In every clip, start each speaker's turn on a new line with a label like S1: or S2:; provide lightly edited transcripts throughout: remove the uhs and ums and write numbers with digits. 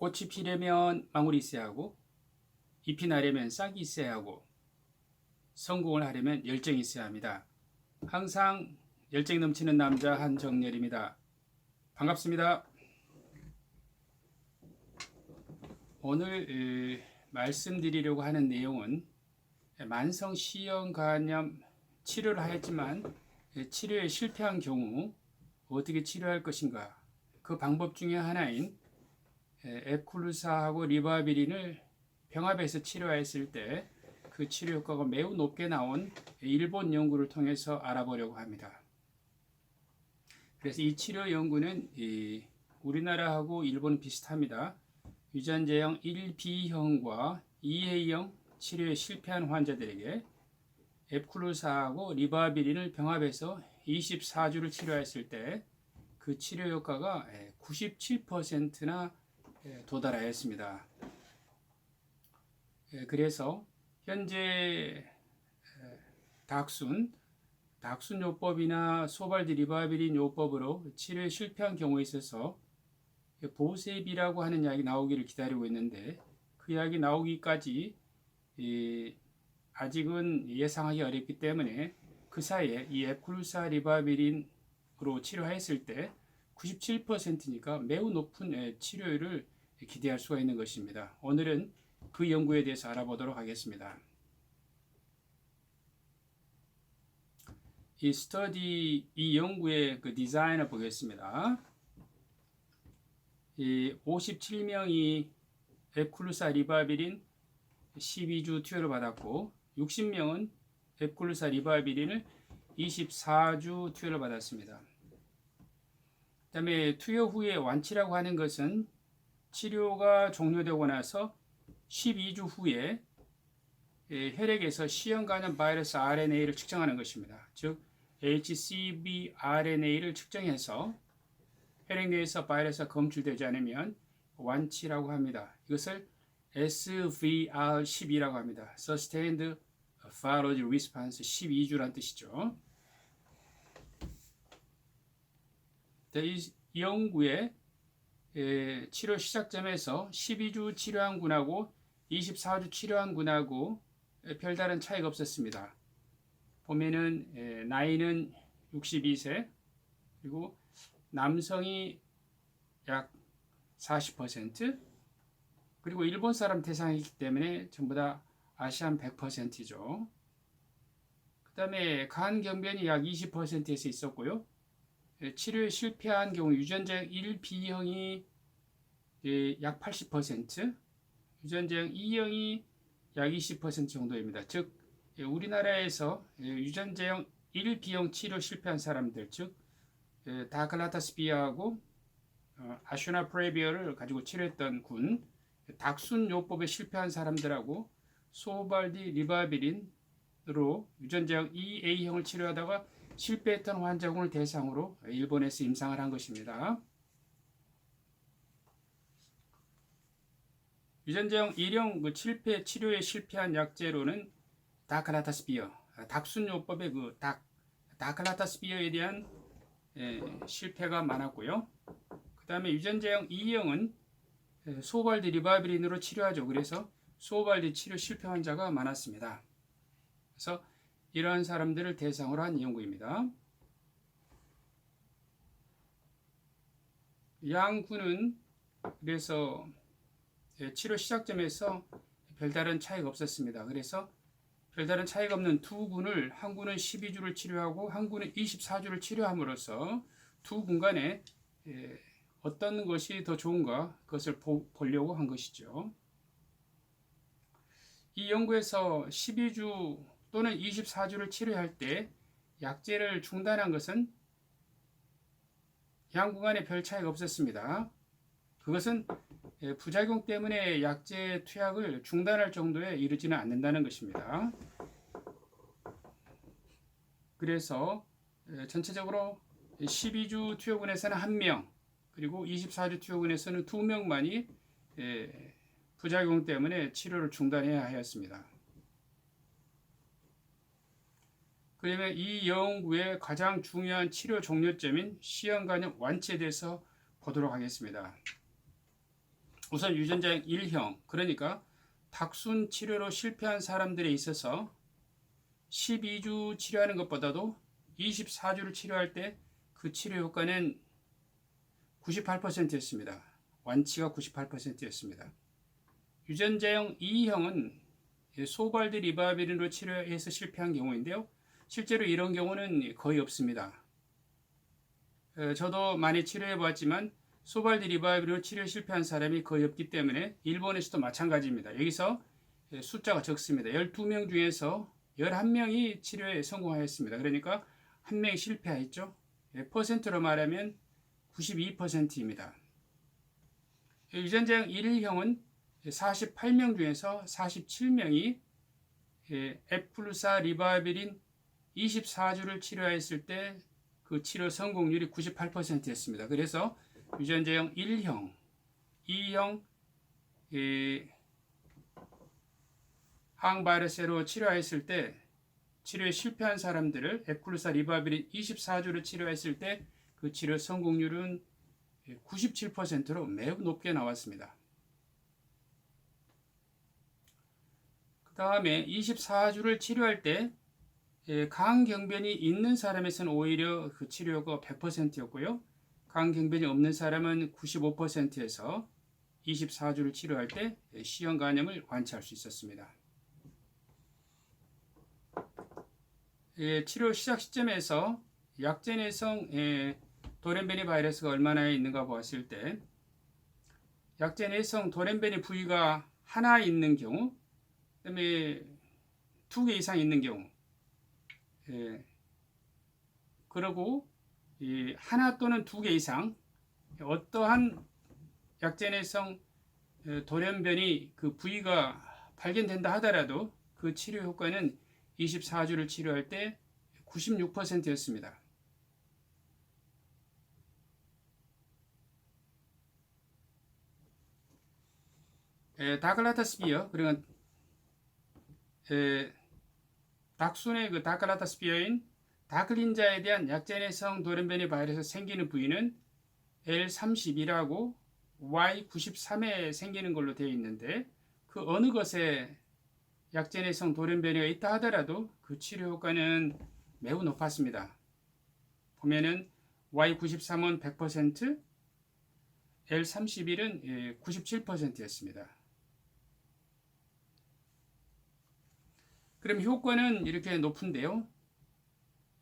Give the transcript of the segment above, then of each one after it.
S1: 꽃이 피려면 망울이 있어야 하고, 잎이 나려면 싹이 있어야 하고, 성공을 하려면 열정이 있어야 합니다. 항상 열정 넘치는 남자 한정렬입니다. 반갑습니다. 오늘 말씀드리려고 하는 내용은 만성시형간염 치료를 하였지만 치료에 실패한 경우 어떻게 치료할 것인가, 그 방법 중에 하나인 에쿨루사하고 리바비린을 병합해서 치료했을 때 그 치료 효과가 매우 높게 나온 일본 연구를 통해서 알아보려고 합니다. 그래서 이 치료 연구는 우리나라하고 일본은 비슷합니다. 유전자형 1B형과 2A형 치료에 실패한 환자들에게 에쿨루사하고 리바비린을 병합해서 24주를 치료했을 때 그 치료 효과가 97%나 도달하였습니다. 그래서 현재 닥순요법이나 소발디리바비린 요법으로 치료에 실패한 경우에 있어서 보세비라고 하는 약이 나오기를 기다리고 있는데, 그 약이 나오기까지 아직은 예상하기 어렵기 때문에 그 사이에 이 에쿨루사 리바비린으로 치료했을 때 97%니까 매우 높은 치료율을 기대할 수가 있는 것입니다. 오늘은 그 연구에 대해서 알아보도록 하겠습니다. 이 연구의 그 디자인을 보겠습니다. 57명이 에쿨루사 리바비린 12주 투여를 받았고, 60명은 에쿨루사 리바비린을 24주 투여를 받았습니다. 그 다음에 투여 후에 완치라고 하는 것은 치료가 종료되고 나서 12주 후에 혈액에서 시형간염 바이러스 RNA를 측정하는 것입니다. 즉 HCV RNA를 측정해서 혈액 내에서 바이러스가 검출되지 않으면 완치라고 합니다. 이것을 SVR12라고 합니다. Sustained Virology Response, 12주란 뜻이죠. 이 연구의 치료 시작점에서 12주 치료한 군하고 24주 치료한 군하고 별다른 차이가 없었습니다. 보면은 나이는 62세, 그리고 남성이 약 40%, 그리고 일본 사람 대상이기 때문에 전부 다 아시안 100%죠. 그 다음에 간 경변이 약 20%에서 있었고요. 치료에 실패한 경우 유전자형 1B형이 약 80%, 유전자형 2형이 약 20% 정도입니다. 즉 우리나라에서 유전자형 1B형 치료 실패한 사람들, 즉 다클라타스피아하고 아슈나프레비어를 가지고 치료했던 군, 닥순요법에 실패한 사람들하고 소발디 리바비린으로 유전자형 2A형을 치료하다가 실패했던 환자군을 대상으로 일본에서 임상을 한 것입니다. 유전자형 1형 그 치료에 실패한 약제로는 다클라타스피어, 닥순요법의 그 다클라타스피어에 대한 실패가 많았고요. 그 다음에 유전자형 2형은 소발디 리바비린으로 치료하죠. 그래서 소발디 치료 실패 환자가 많았습니다. 그래서 이러한 사람들을 대상으로 한 연구입니다. 양군은 그래서 치료 시작점에서 별다른 차이가 없었습니다. 그래서 별다른 차이가 없는 두 군을, 한 군은 12주를 치료하고 한 군은 24주를 치료함으로써 두 군 간에 어떤 것이 더 좋은가, 그것을 보려고 한 것이죠. 이 연구에서 12주 또는 24주를 치료할 때 약제를 중단한 것은 양군 간에 별 차이가 없었습니다. 그것은 부작용 때문에 약제 투약을 중단할 정도에 이르지는 않는다는 것입니다. 그래서 전체적으로 12주 투여군에서는 1명, 그리고 24주 투여군에서는 2명만이 부작용 때문에 치료를 중단해야 하였습니다. 그러면 이 연구의 가장 중요한 치료 종료점인 시형간염 완치에 대해서 보도록 하겠습니다. 우선 유전자형 1형, 그러니까 닥순 치료로 실패한 사람들에 있어서 12주 치료하는 것보다도 24주를 치료할 때 그 치료 효과는 98%였습니다. 완치가 98%였습니다. 유전자형 2형은 소발드 리바비린으로 치료해서 실패한 경우인데요. 실제로 이런 경우는 거의 없습니다. 저도 많이 치료해 보았지만 소발드 리바비린으로 치료 실패한 사람이 거의 없기 때문에 일본에서도 마찬가지입니다. 여기서 숫자가 적습니다. 12명 중에서 11명이 치료에 성공하였습니다. 그러니까 한 명이 실패했죠. 퍼센트로 말하면 92%입니다. 유전자형 1형은 48명 중에서 47명이 에플루사 리바비린 24주를 치료했을 때 그 치료 성공률이 98%였습니다. 그래서 유전자형 1형, 2형 항바이러스로 치료했을 때 치료에 실패한 사람들을 에플루사 리바비린 24주를 치료했을 때 그 치료 성공률은 97%로 매우 높게 나왔습니다. 그 다음에 24주를 치료할 때 강경변이 있는 사람에서는 오히려 그 치료가 100%였고요. 강경변이 없는 사람은 95%에서 24주를 치료할 때 C형 간염을 완치할 수 있었습니다. 치료 시작 시점에서 약제내성 돌연변이 바이러스가 얼마나 있는가 보았을 때 약제내성 돌연변이 부위가 하나 있는 경우, 그 다음에 2개 이상 있는 경우, 그리고 하나 또는 2개 이상 어떠한 약제내성 돌연변이 그 부위가 발견된다 하더라도 그 치료 효과는 24주를 치료할 때 96%였습니다. 다클라타스피어, 그러니까 닥순의 그 다클라타스피어인 다클린자에 대한 약제내성 돌연변이 바이러스 생기는 부위는 L32라고 Y93에 생기는 걸로 되어 있는데 그 어느 것에 약제내성 돌연변이가 있다 하더라도 그 치료 효과는 매우 높았습니다. 보면은 Y93은 100%, L31은 97%였습니다. 그럼 효과는 이렇게 높은데요.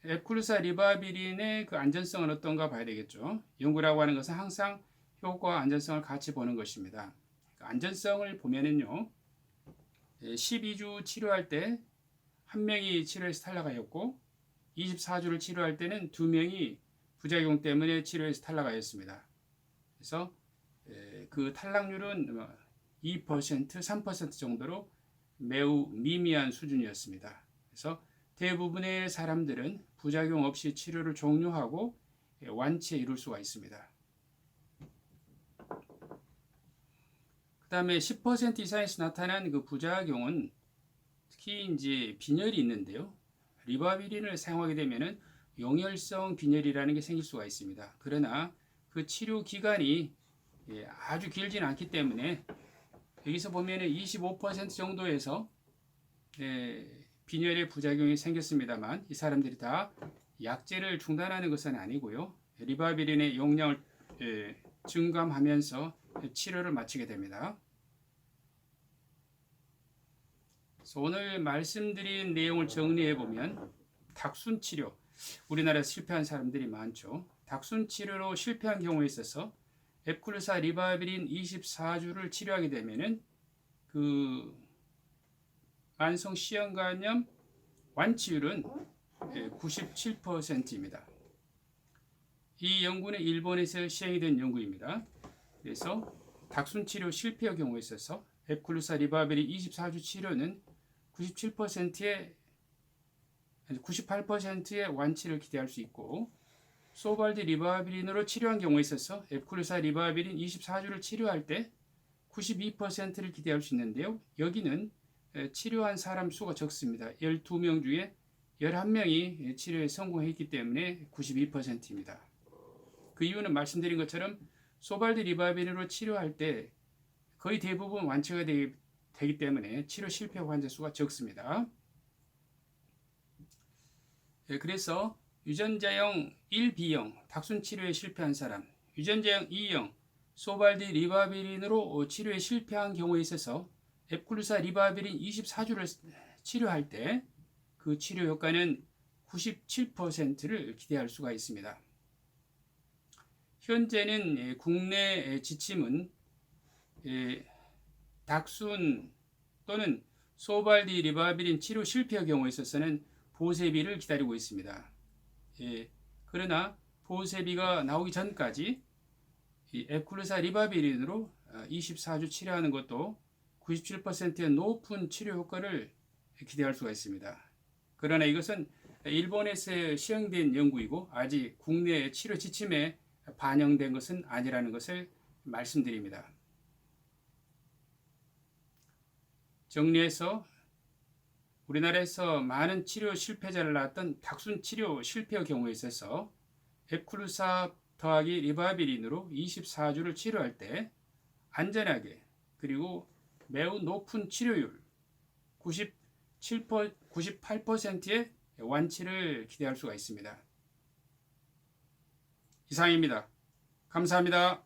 S1: 에플루사 리바비린의 그 안전성은 어떤가 봐야 되겠죠. 연구라고 하는 것은 항상 효과와 안전성을 같이 보는 것입니다. 안전성을 보면은요, 12주 치료할 때 한 명이 치료에서 탈락하였고 24주를 치료할 때는 2명이 부작용 때문에 치료에서 탈락하였습니다. 그래서 그 탈락률은 2%, 3% 정도로 매우 미미한 수준이었습니다. 그래서 대부분의 사람들은 부작용 없이 치료를 종료하고 완치에 이룰 수가 있습니다. 그 다음에 10% 이상에서 나타난 그 부작용은 특히 이제 빈혈이 있는데요. 리바비린을 사용하게 되면은 용혈성 빈혈이라는 게 생길 수가 있습니다. 그러나 그 치료 기간이 아주 길지는 않기 때문에 여기서 보면은 25% 정도에서 빈혈의 부작용이 생겼습니다만 이 사람들이 다 약제를 중단하는 것은 아니고요. 리바비린의 용량을 증감하면서 치료를 마치게 됩니다. 그래서 오늘 말씀드린 내용을 정리해 보면 닥순 치료, 우리나라에서 실패한 사람들이 많죠. 닥순 치료로 실패한 경우에 있어서 에플루사 리바비린 24주를 치료하게 되면은 그 만성 C형 간염 완치율은 97%입니다. 이 연구는 일본에서 시행이 된 연구입니다. 그래서 닥순 치료 실패의 경우에 있어서 에플루사 리바비린 24주 치료는 98%의 완치를 기대할 수 있고 소발드 리바비린으로 치료한 경우에 있어서 에플루사 리바비린 24주를 치료할 때 92%를 기대할 수 있는데요. 여기는 치료한 사람 수가 적습니다. 12명 중에 11명이 치료에 성공했기 때문에 92%입니다. 그 이유는 말씀드린 것처럼 소발드 리바비린으로 치료할 때 거의 대부분 완치가 되기 때문에 치료 실패 환자 수가 적습니다. 그래서 유전자형 1B형 닥순 치료에 실패한 사람, 유전자형 2형 소발디 리바비린으로 치료에 실패한 경우에 있어서 앱클루사 리바비린 24주를 치료할 때 그 치료 효과는 97%를 기대할 수가 있습니다. 현재는 국내 지침은 닥순 또는 소발디 리바비린 치료 실패의 경우에 있어서는 보세비를 기다리고 있습니다. 그러나 보세비가 나오기 전까지 이 앱클루사 리바비린으로 24주 치료하는 것도 97%의 높은 치료 효과를 기대할 수가 있습니다. 그러나 이것은 일본에서 시행된 연구이고 아직 국내 치료 지침에 반영된 것은 아니라는 것을 말씀드립니다. 정리해서 우리나라에서 많은 치료 실패자를 낳았던 닥순 치료 실패의 경우에 있어서 앱클루사 더하기 리바비린으로 24주를 치료할 때 안전하게 그리고 매우 높은 치료율 98%의 완치를 기대할 수가 있습니다. 이상입니다. 감사합니다.